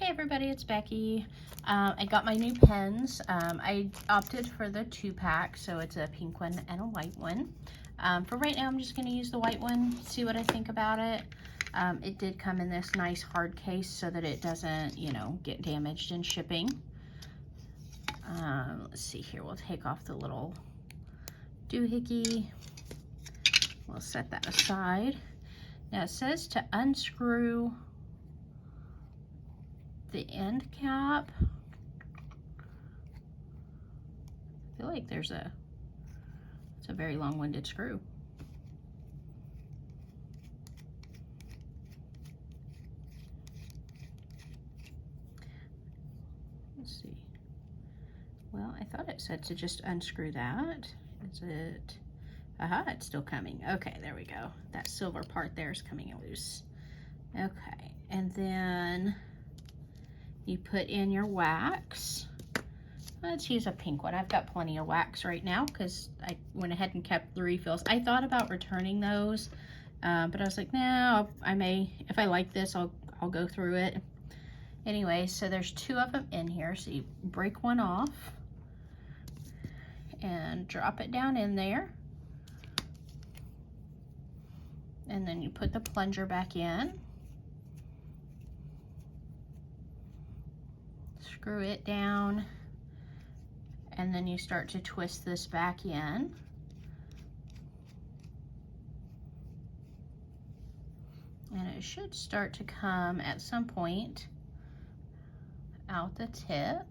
Hey everybody, it's Becky. I got my new pens. I opted for the 2-pack, so it's a pink one and a white one. For right now, I'm just going to use the white one, see what I think about it. It did come in this nice hard case so that it doesn't, get damaged in shipping. Let's see here, we'll take off the little doohickey. We'll set that aside. Now it says to unscrew the end cap. I feel like it's a very long-winded screw. Let's see. Well, I thought it said to just unscrew that. Is it? Aha, it's still coming. Okay, there we go. That silver part there is coming loose. Okay, and then you put in your wax. Let's use a pink one. I've got plenty of wax right now because I went ahead and kept the refills. I thought about returning those, but I was like, no, I may, if I like this, I'll go through it. Anyway, so there's 2 of them in here. So you break one off and drop it down in there. And then you put the plunger back in. Screw it down, and then you start to twist this back in. And it should start to come at some point out the tip.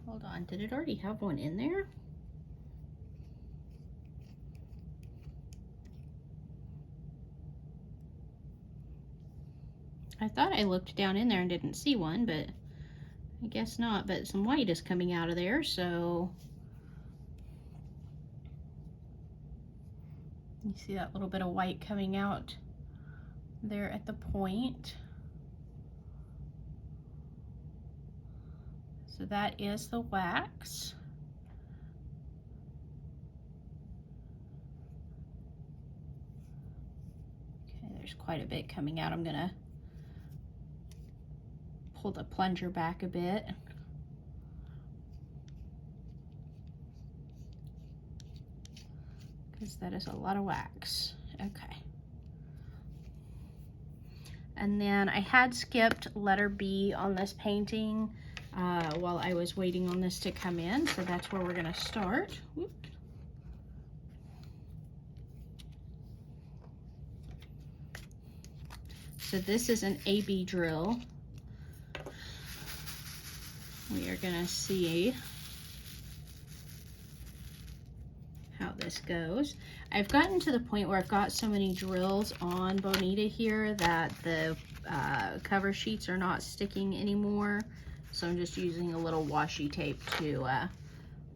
Hold on, did it already have one in there? I thought I looked down in there and didn't see one, but I guess not. But some white is coming out of there, so you see that little bit of white coming out there at the point. So that is the wax. Okay, there's quite a bit coming out. I'm gonna pull the plunger back a bit. Because that is a lot of wax. Okay. And then I had skipped letter B on this painting while I was waiting on this to come in, so that's where we're gonna start. Whoop. So this is an AB drill. We are gonna see how this goes. I've gotten to the point where I've got so many drills on Bonita here that the cover sheets are not sticking anymore. So I'm just using a little washi tape to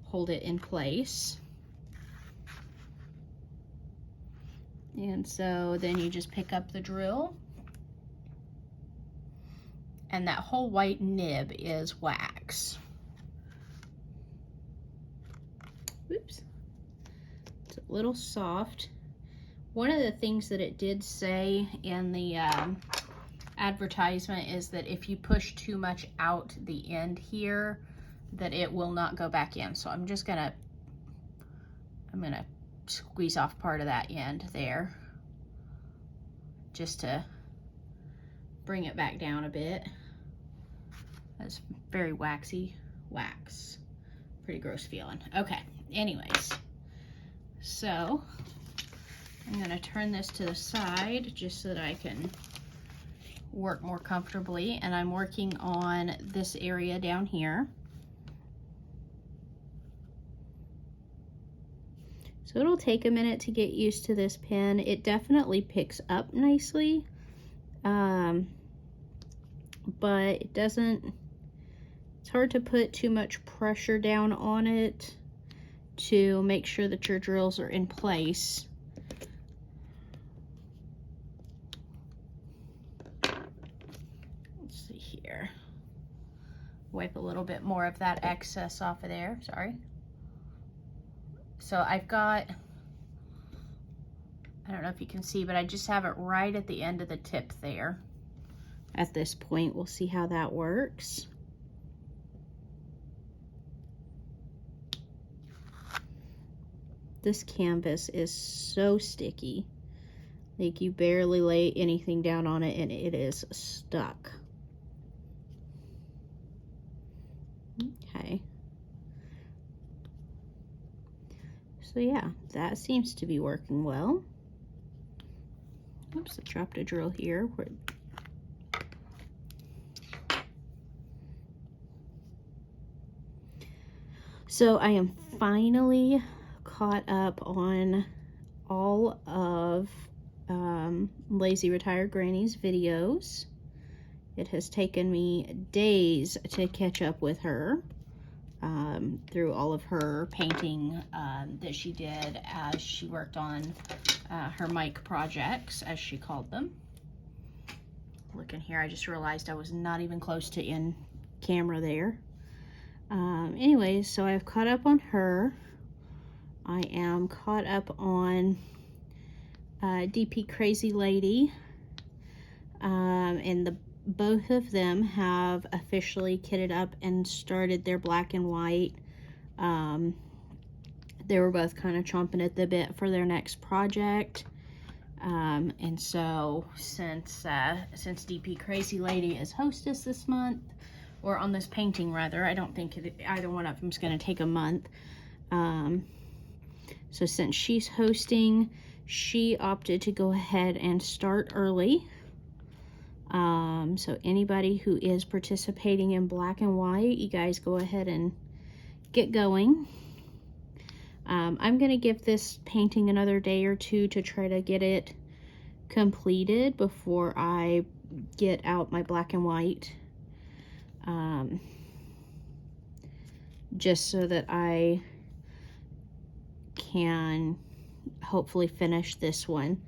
hold it in place. And so then you just pick up the drill. And that whole white nib is wax. Oops. It's a little soft. One of the things that it did say in the advertisement is that if you push too much out the end here, that it will not go back in. So I'm gonna squeeze off part of that end there just to bring it back down a bit. That's very waxy wax. Pretty gross feeling. Okay, anyways. So I'm gonna turn this to the side just so that I can work more comfortably. And I'm working on this area down here. So it'll take a minute to get used to this pen. It definitely picks up nicely. But it doesn't, it's hard to put too much pressure down on it to make sure that your drills are in place. Let's see here. Wipe a little bit more of that excess off of there, sorry. So I've got I don't know if you can see, but I just have it right at the end of the tip there. At this point, we'll see how that works. This canvas is so sticky. Like, you barely lay anything down on it and it is stuck. Okay. So yeah, that seems to be working well. Oops, I dropped a drill here. So I am finally caught up on all of Lazy Retired Granny's videos. It has taken me days to catch up with her through all of her painting that she did as she worked on her mic projects, as she called them. Looking here, I just realized I was not even close to in camera there. Anyways, so I've caught up on her. I am caught up on DP Crazy Lady, and both of them have officially kitted up and started their black and white. They were both kind of chomping at the bit for their next project. And so since DP Crazy Lady is hostess this month, or on this painting rather, I don't think either one of them is going to take a month. So since she's hosting, she opted to go ahead and start early. So anybody who is participating in black and white, you guys go ahead and get going. I'm going to give this painting another day or two to try to get it completed before I get out my black and white. Just so that I can hopefully finish this one.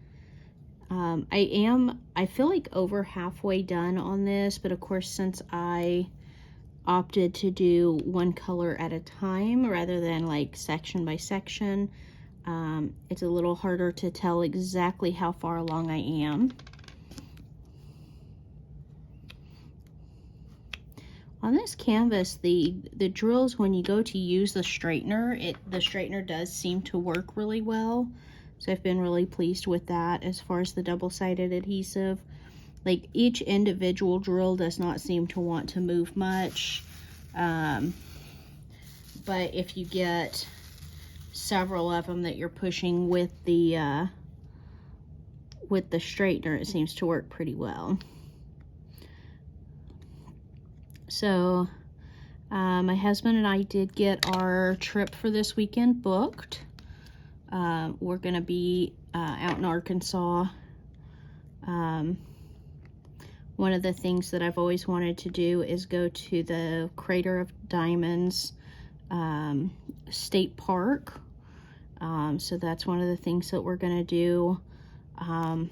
I feel like over halfway done on this, but of course, since I opted to do one color at a time rather than like section by section, it's a little harder to tell exactly how far along I am. On this canvas, the drills, when you go to use the straightener, the straightener does seem to work really well. So I've been really pleased with that as far as the double-sided adhesive. Like, each individual drill does not seem to want to move much. But if you get several of them that you're pushing with the straightener, it seems to work pretty well. So my husband and I did get our trip for this weekend booked. We're going to be out in Arkansas. One of the things that I've always wanted to do is go to the Crater of Diamonds State Park. So that's one of the things that we're going to do. I've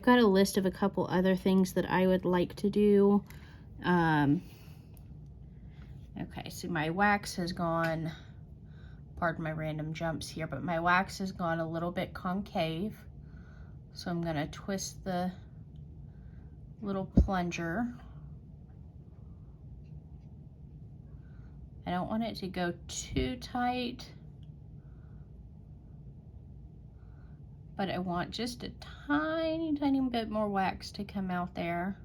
got a list of a couple other things that I would like to do. Okay, so my wax has gone, pardon my random jumps here, but my wax has gone a little bit concave. So I'm going to twist the little plunger. I don't want it to go too tight, but I want just a tiny, tiny bit more wax to come out there.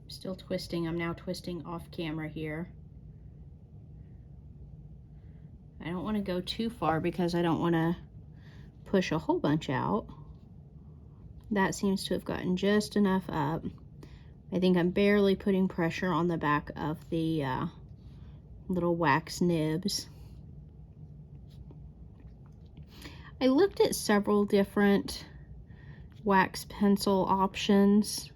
Still twisting. I'm now twisting off camera here. I don't want to go too far because I don't want to push a whole bunch out. That seems to have gotten just enough up. I think I'm barely putting pressure on the back of the little wax nibs. I looked at several different wax pencil options.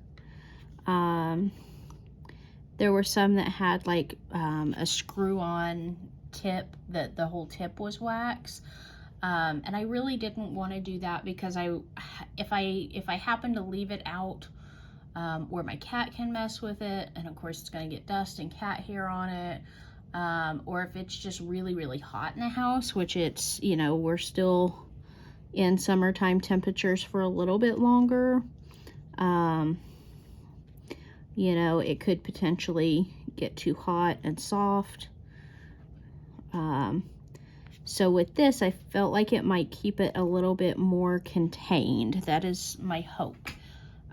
There were some that had like a screw-on tip, that the whole tip was wax. And I really didn't want to do that because if I happen to leave it out where my cat can mess with it, and of course it's going to get dust and cat hair on it, or if it's just really, really hot in the house, which it's, you know, we're still in summertime temperatures for a little bit longer, you know, it could potentially get too hot and soft. So with this, I felt like it might keep it a little bit more contained. That is my hope.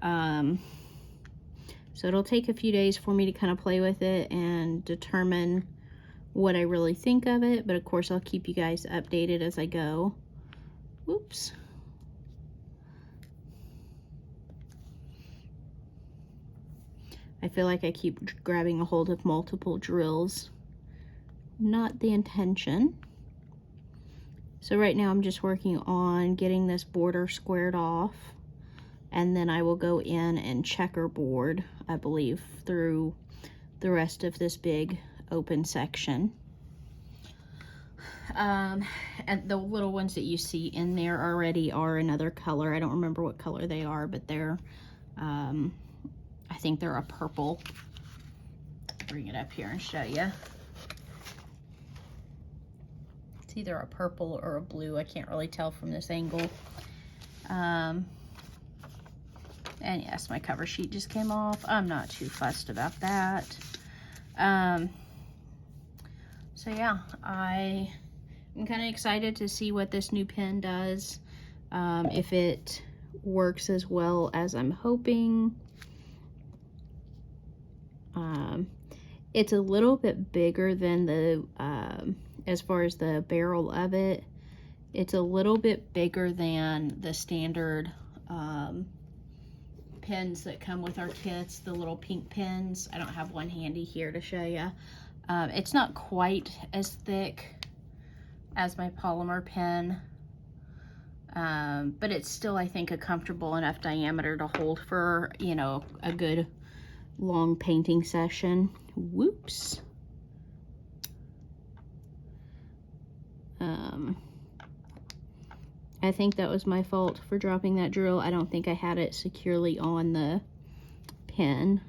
So it'll take a few days for me to kind of play with it and determine what I really think of it. But of course, I'll keep you guys updated as I go. Oops. I feel like I keep grabbing a hold of multiple drills. Not the intention. So right now I'm just working on getting this border squared off, and then I will go in and checkerboard, I believe, through the rest of this big open section. And the little ones that you see in there already are another color. I don't remember what color they are, but they're, I think they're a purple. Bring it up here and show you. It's either a purple or a blue. I can't really tell from this angle. And yes, my cover sheet just came off. I'm not too fussed about that. So yeah, I'm kind of excited to see what this new pen does. If it works as well as I'm hoping. It's a little bit bigger than the, as far as the barrel of it, it's a little bit bigger than the standard pens that come with our kits, the little pink pens. I don't have one handy here to show you. It's not quite as thick as my polymer pen, but it's still, I think, a comfortable enough diameter to hold for, you know, a good long painting session. Whoops. I think that was my fault for dropping that drill. I don't think I had it securely on the pen.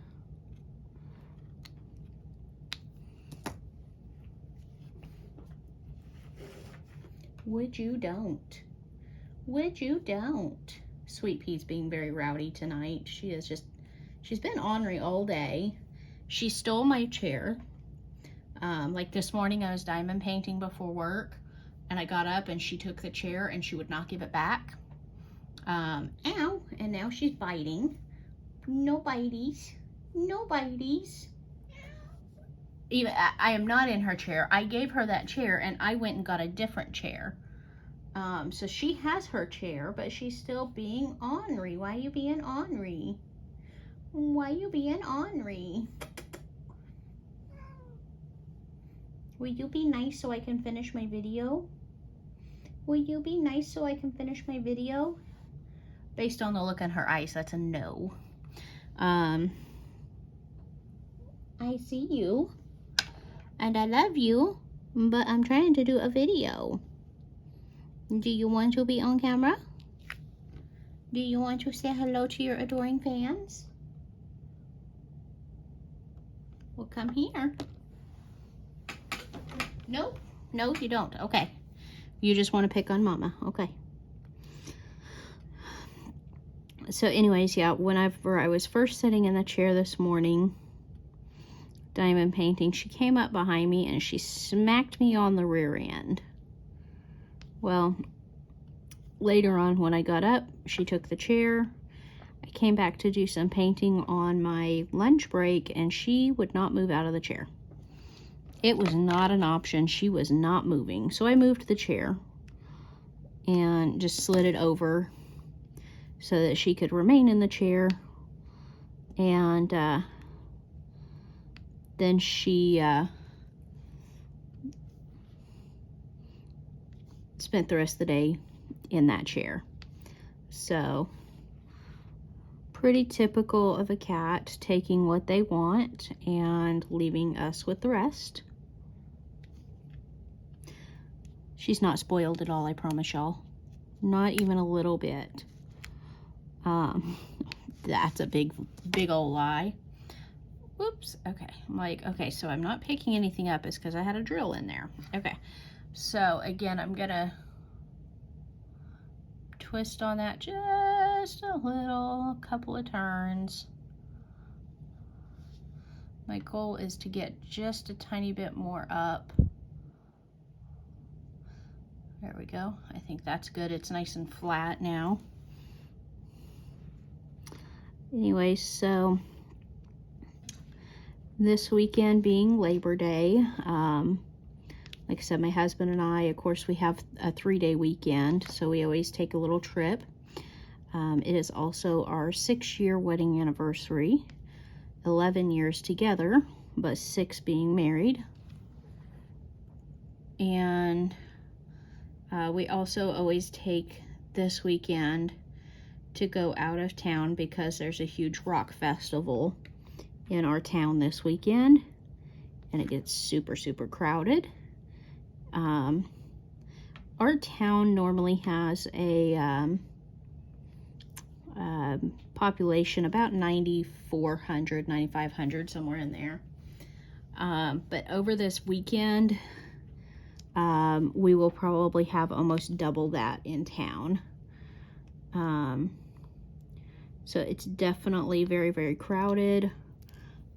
Would you don't? Would you don't? Sweet Pea's being very rowdy tonight. She is just, she's been ornery all day. She stole my chair. Like this morning I was diamond painting before work, and I got up and she took the chair and she would not give it back. Ow, and now she's biting. No bites. No bites. Even I am not in her chair. I gave her that chair and I went and got a different chair. So she has her chair, but she's still being ornery. Why are you being ornery? Why are you being ornery? Will you be nice so I can finish my video? Will you be nice so I can finish my video? Based on the look in her eyes, that's a no. I see you, and I love you, but I'm trying to do a video. Do you want to be on camera? Do you want to say hello to your adoring fans? Well, come here. Nope. No, you don't. Okay. You just want to pick on Mama. Okay. So anyways, yeah, whenever I was first sitting in the chair this morning, diamond painting, she came up behind me and she smacked me on the rear end. Well, later on when I got up, she took the chair. I came back to do some painting on my lunch break and she would not move out of the chair. It was not an option. She was not moving. So I moved the chair and just slid it over so that she could remain in the chair. And then she spent the rest of the day in that chair. So pretty typical of a cat, taking what they want and leaving us with the rest. She's not spoiled at all, I promise y'all. Not even a little bit. That's a big old lie. Whoops. Okay. I'm like, okay, so I'm not picking anything up. It's because I had a drill in there. Okay. So again, I'm gonna twist on that just a little, couple of turns. My goal is to get just a tiny bit more up. There we go. I think that's good. It's nice and flat now. Anyway, so this weekend being Labor Day, like I said, my husband and I, of course, we have a 3-day weekend, so we always take a little trip. It is also our 6-year wedding anniversary, 11 years together, but 6 being married. And we also always take this weekend to go out of town because there's a huge rock festival in our town this weekend, and it gets super, super crowded. Our town normally has a population about 9,400, 9,500, somewhere in there. But over this weekend, we will probably have almost double that in town. So it's definitely very, very crowded.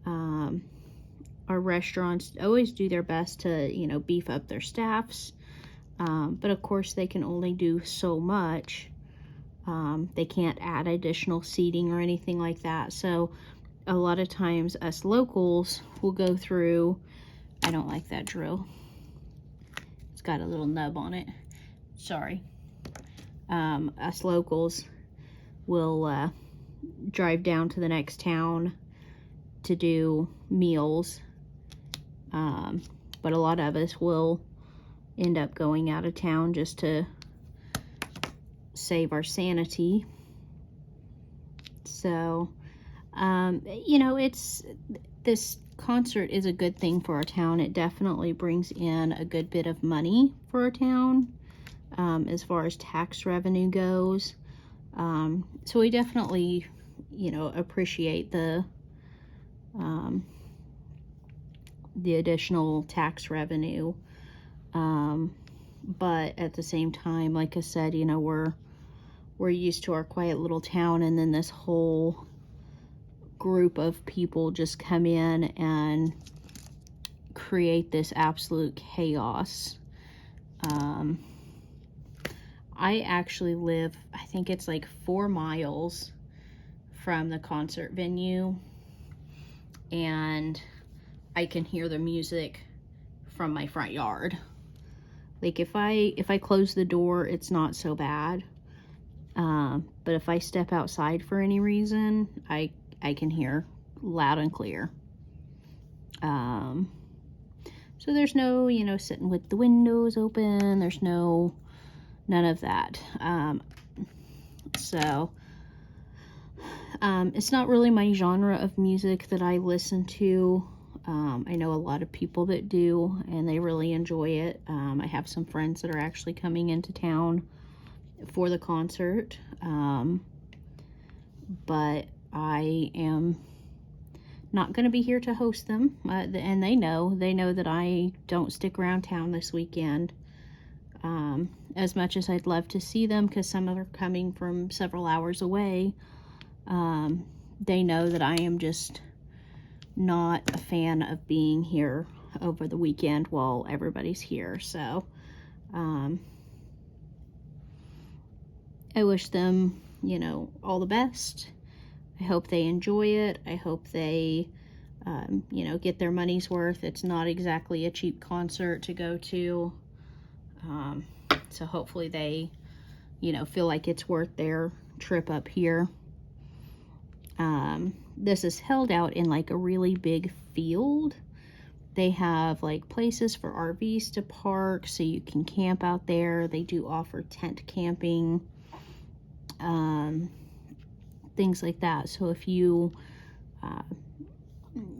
Our restaurants always do their best to, you know, beef up their staffs. But of course they can only do so much. They can't add additional seating or anything like that. So a lot of times us locals will go through, I don't like that drill. It's got a little nub on it. Sorry. Us locals will drive down to the next town to do meals. But a lot of us will end up going out of town just to save our sanity. So, you know, this concert is a good thing for our town. It definitely brings in a good bit of money for our town, as far as tax revenue goes. So we definitely, you know, appreciate the additional tax revenue. But at the same time, like I said, you know, we're used to our quiet little town, and then this whole group of people just come in and create this absolute chaos. I actually live, I think it's like 4 miles from the concert venue, and I can hear the music from my front yard. Like if I close the door, it's not so bad. But if I step outside for any reason, I can hear loud and clear. So there's no, you know, sitting with the windows open. There's none of that. It's not really my genre of music that I listen to. I know a lot of people that do, and they really enjoy it. I have some friends that are actually coming into town for the concert. But I am not going to be here to host them, and they know that I don't stick around town this weekend. As much as I'd love to see them, because some are coming from several hours away, they know that I am just not a fan of being here over the weekend while everybody's here. So I wish them, you know, all the best. I hope they enjoy it. I hope they, you know, get their money's worth. It's not exactly a cheap concert to go to. So hopefully they, you know, feel like it's worth their trip up here. This is held out in like a really big field. They have like places for RVs to park, so you can camp out there. They do offer tent camping, things like that. So if you,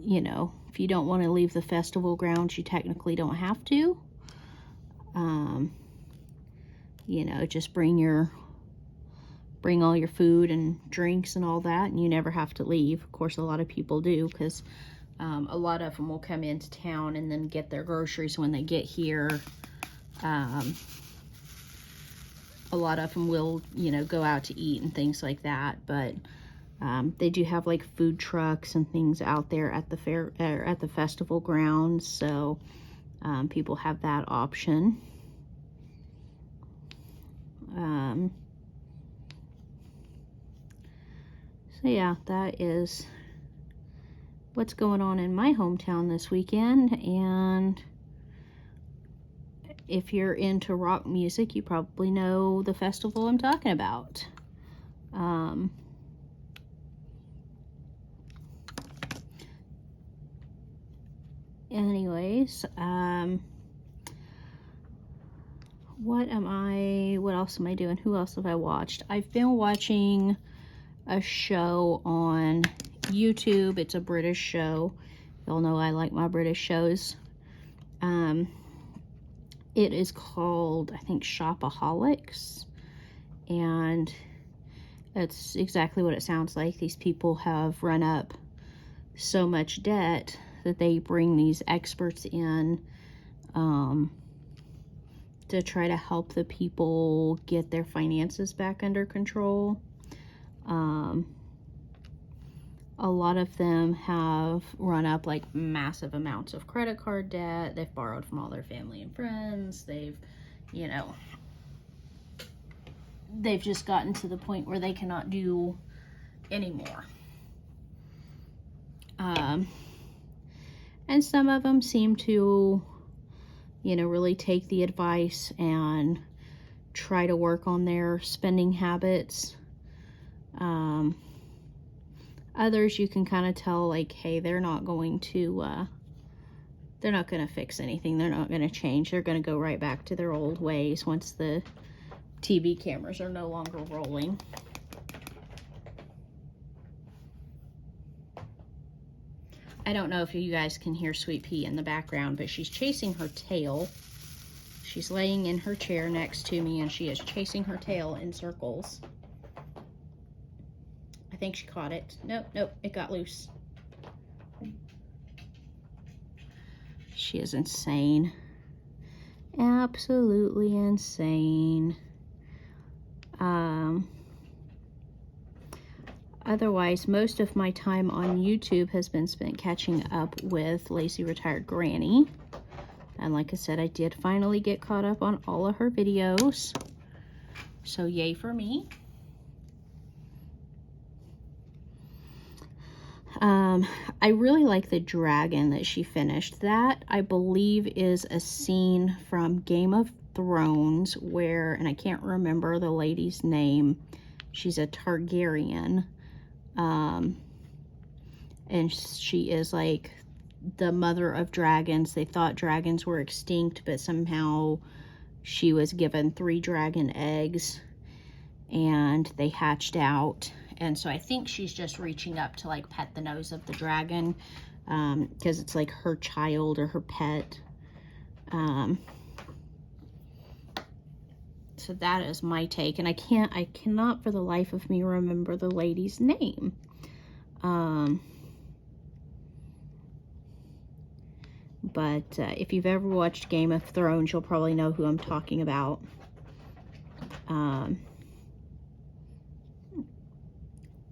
you know, if you don't want to leave the festival grounds, you technically don't have to. you know, just bring all your food and drinks and all that, and you never have to leave. Of course, a lot of people do, because a lot of them will come into town and then get their groceries when they get here. A lot of them will, you know, go out to eat and things like that, but they do have like food trucks and things out there at the fair, or at the festival grounds, so people have that option. So yeah, that is what's going on in my hometown this weekend. And if you're into rock music, you probably know the festival I'm talking about. Anyways, what else am I doing? Who else have I watched? I've been watching a show on YouTube. It's a British show. Y'all know I like my British shows. It is called, I think, Shopaholics, and it's exactly what it sounds like. These people have run up so much debt that they bring these experts in to try to help the people get their finances back under control. A lot of them have run up like massive amounts of credit card debt. They've borrowed from all their family and friends. They've, you know, they've just gotten to the point where they cannot do anymore. And some of them seem to, you know, really take the advice and try to work on their spending habits. Others you can kind of tell, like, hey, they're not going to fix anything. They're not going to change. They're going to go right back to their old ways once the TV cameras are no longer rolling. I don't know if you guys can hear Sweet Pea in the background, but she's chasing her tail. She's laying in her chair next to me, and she is chasing her tail in circles. I think she caught it. Nope, it got loose. She is insane. Absolutely insane. Otherwise, most of my time on YouTube has been spent catching up with Lazy Retired Granny. And like I said, I did finally get caught up on all of her videos. So yay for me. I really like the dragon that she finished. That, I believe, is a scene from Game of Thrones where, and I can't remember the lady's name, she's a Targaryen, and she is like the mother of dragons. They thought dragons were extinct, but somehow she was given 3 dragon eggs and they hatched out. And so I think she's just reaching up to like pet the nose of the dragon, because it's like her child or her pet. So that is my take, and I cannot for the life of me remember the lady's name. But if you've ever watched Game of Thrones, you'll probably know who I'm talking about.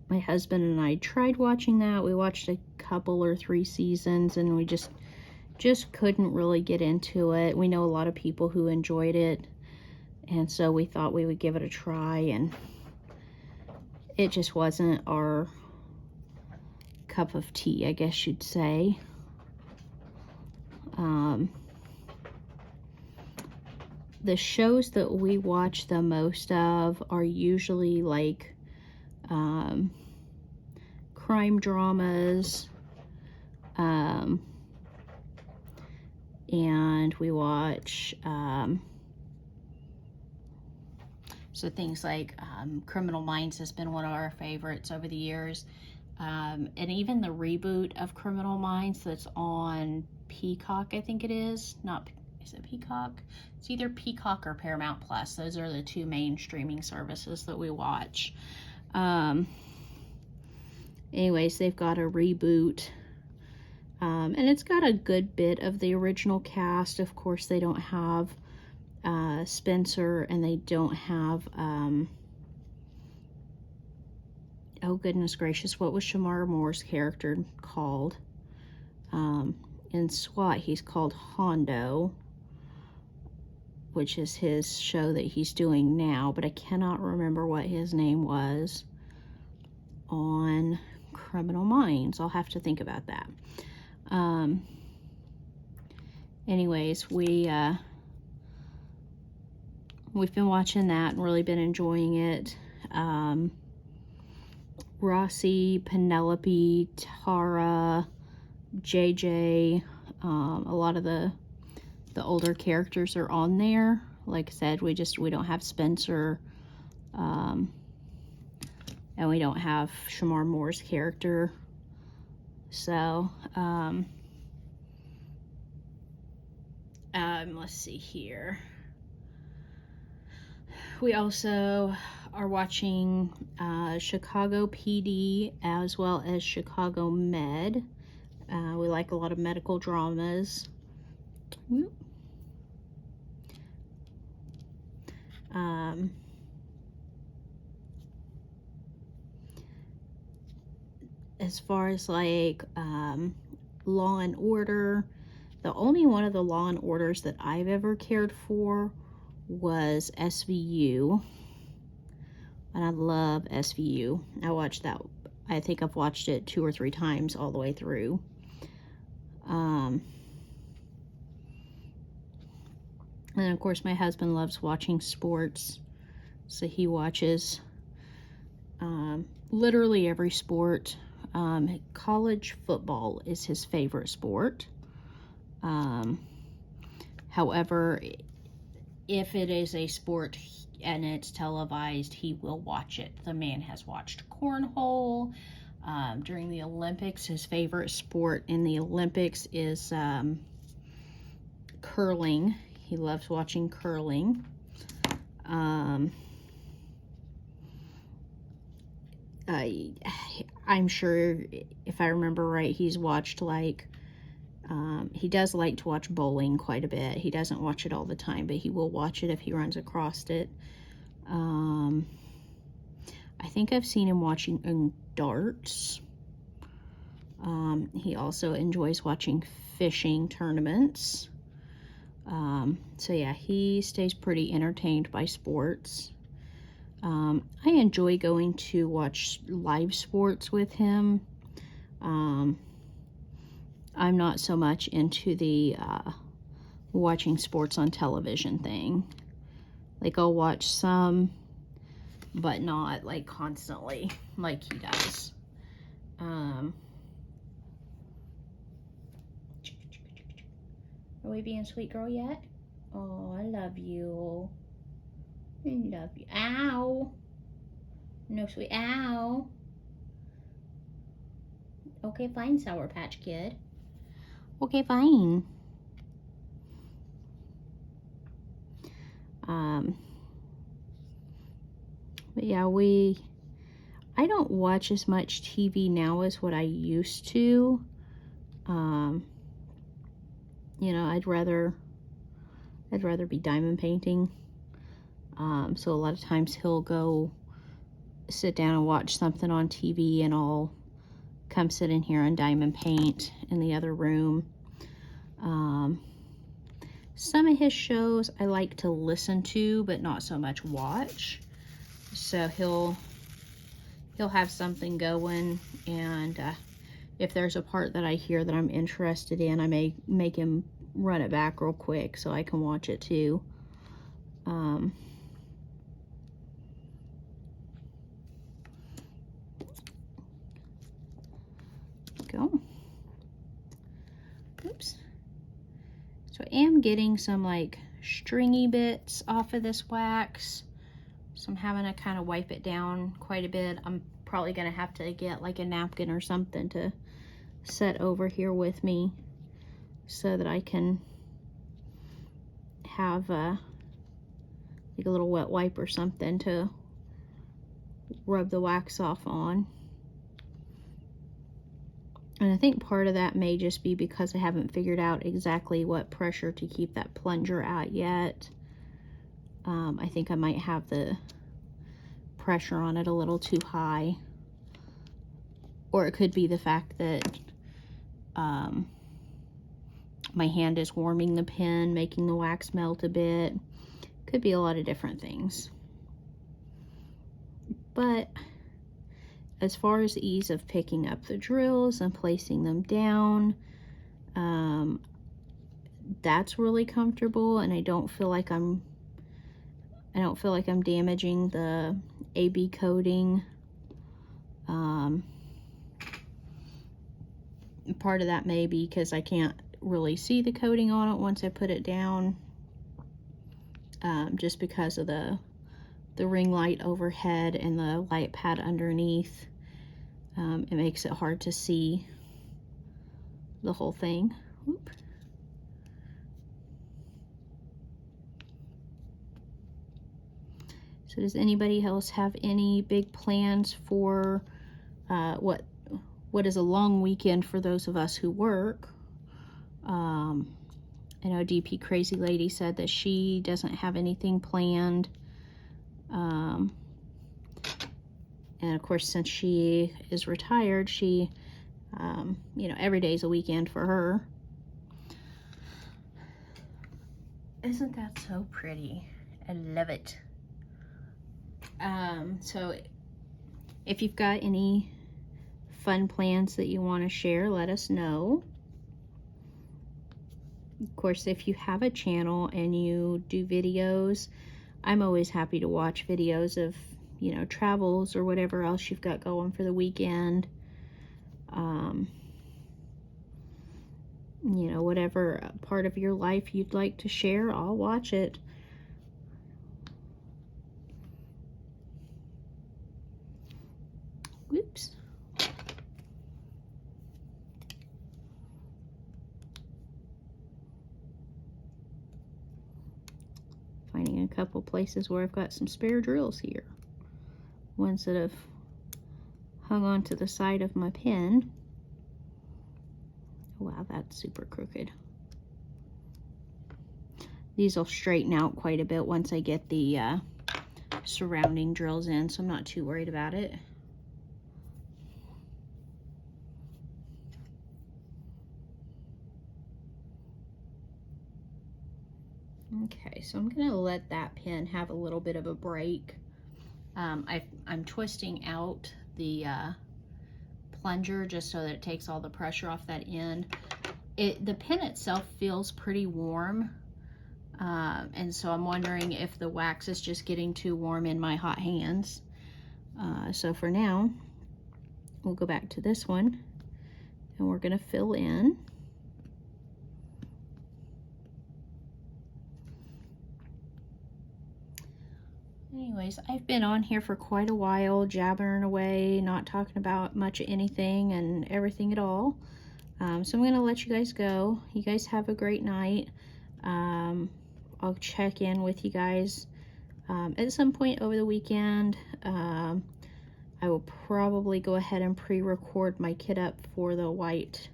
My husband and I tried watching that. We watched a couple or 3 seasons, and we just couldn't really get into it. We know a lot of people who enjoyed it, and so we thought we would give it a try, and it just wasn't our cup of tea, I guess you'd say. The shows that we watch the most of are usually like crime dramas, and we watch so things like Criminal Minds has been one of our favorites over the years, and even the reboot of Criminal Minds that's on Peacock, I think it is, Is it Peacock? It's either Peacock or Paramount Plus. Those are the two main streaming services that we watch. Anyways, they've got a reboot. And it's got a good bit of the original cast. Of course, they don't have Spencer, and they don't have, oh goodness gracious, what was Shamar Moore's character called? In SWAT, he's called Hondo, which is his show that he's doing now, but I cannot remember what his name was on Criminal Minds. I'll have to think about that. Anyways, we've been watching that and really been enjoying it. Rossi, Penelope, Tara, JJ, a lot of the older characters are on there. Like I said, we don't have Spencer, and we don't have Shamar Moore's character. So, let's see here. We also are watching Chicago PD as well as Chicago Med. We like a lot of medical dramas. As far as like Law and Order, the only one of the Law and Orders that I've ever cared for was SVU, and I love SVU. I watched that. I think I've watched it 2 or 3 times all the way through. And of course, my husband loves watching sports, so he watches literally every sport. College football is his favorite sport. However, if it is a sport and it's televised, he will watch it. The man has watched cornhole. During the Olympics, his favorite sport in the Olympics is curling. He loves watching curling. I'm sure, if I remember right, he's watched like, he does like to watch bowling quite a bit. He doesn't watch it all the time, but he will watch it if he runs across it. I think I've seen him watching darts. He also enjoys watching fishing tournaments. So yeah, he stays pretty entertained by sports. I enjoy going to watch live sports with him. I'm not so much into the watching sports on television thing. Like, I'll watch some, but not like constantly like he does. Are we being sweet girl yet? Oh, I love you. I love you. Ow. No sweet. Ow. Okay, fine, Sour Patch Kid. Okay, fine. But yeah, I don't watch as much TV now as what I used to. You know, I'd rather be diamond painting. So a lot of times he'll go sit down and watch something on TV, and I'll come sit in here and diamond paint in the other room. Some of his shows I like to listen to, but not so much watch. So he'll have something going, and if there's a part that I hear that I'm interested in, I may make him run it back real quick so I can watch it too. Go. Oops. So I am getting some like stringy bits off of this wax, so I'm having to kind of wipe it down quite a bit. I'm probably gonna have to get like a napkin or something to set over here with me so that I can have like a little wet wipe or something to rub the wax off on. And I think part of that may just be because I haven't figured out exactly what pressure to keep that plunger at yet. I think I might have the pressure on it a little too high. Or it could be the fact that my hand is warming the pen, making the wax melt a bit. Could be a lot of different things. But as far as ease of picking up the drills and placing them down, that's really comfortable, and I don't feel like I'm damaging the AB coating. Part of that may be because I can't really see the coating on it once I put it down, just because of the ring light overhead and the light pad underneath. It makes it hard to see the whole thing. Oop. So does anybody else have any big plans for what is a long weekend for those of us who work? I know DP Crazy Lady said that she doesn't have anything planned. And of course, since she is retired, she, you know, every day's a weekend for her. Isn't that so pretty? I love it. So if you've got any fun plans that you want to share, let us know. Of course, if you have a channel and you do videos, I'm always happy to watch videos of, you know, travels or whatever else you've got going for the weekend. You know, whatever part of your life you'd like to share, I'll watch it. Whoops. Finding a couple places where I've got some spare drills here. Ones that have hung onto the side of my pen. Wow, that's super crooked. These will straighten out quite a bit once I get the surrounding drills in, so I'm not too worried about it. Okay, so I'm gonna let that pen have a little bit of a break. I'm twisting out the plunger just so that it takes all the pressure off that end. The pen itself feels pretty warm, and so I'm wondering if the wax is just getting too warm in my hot hands. So for now, we'll go back to this one, and we're gonna fill in. Anyways, I've been on here for quite a while, jabbering away, not talking about much of anything and everything at all. So I'm going to let you guys go. You guys have a great night. I'll check in with you guys at some point over the weekend. I will probably go ahead and pre-record my kit up for the white,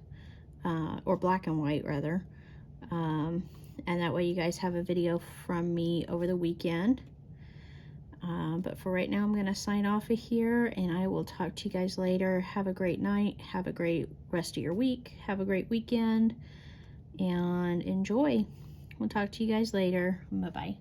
or black and white rather. And that way you guys have a video from me over the weekend. But for right now, I'm going to sign off of here, and I will talk to you guys later. Have a great night. Have a great rest of your week. Have a great weekend, and enjoy. We'll talk to you guys later. Bye-bye.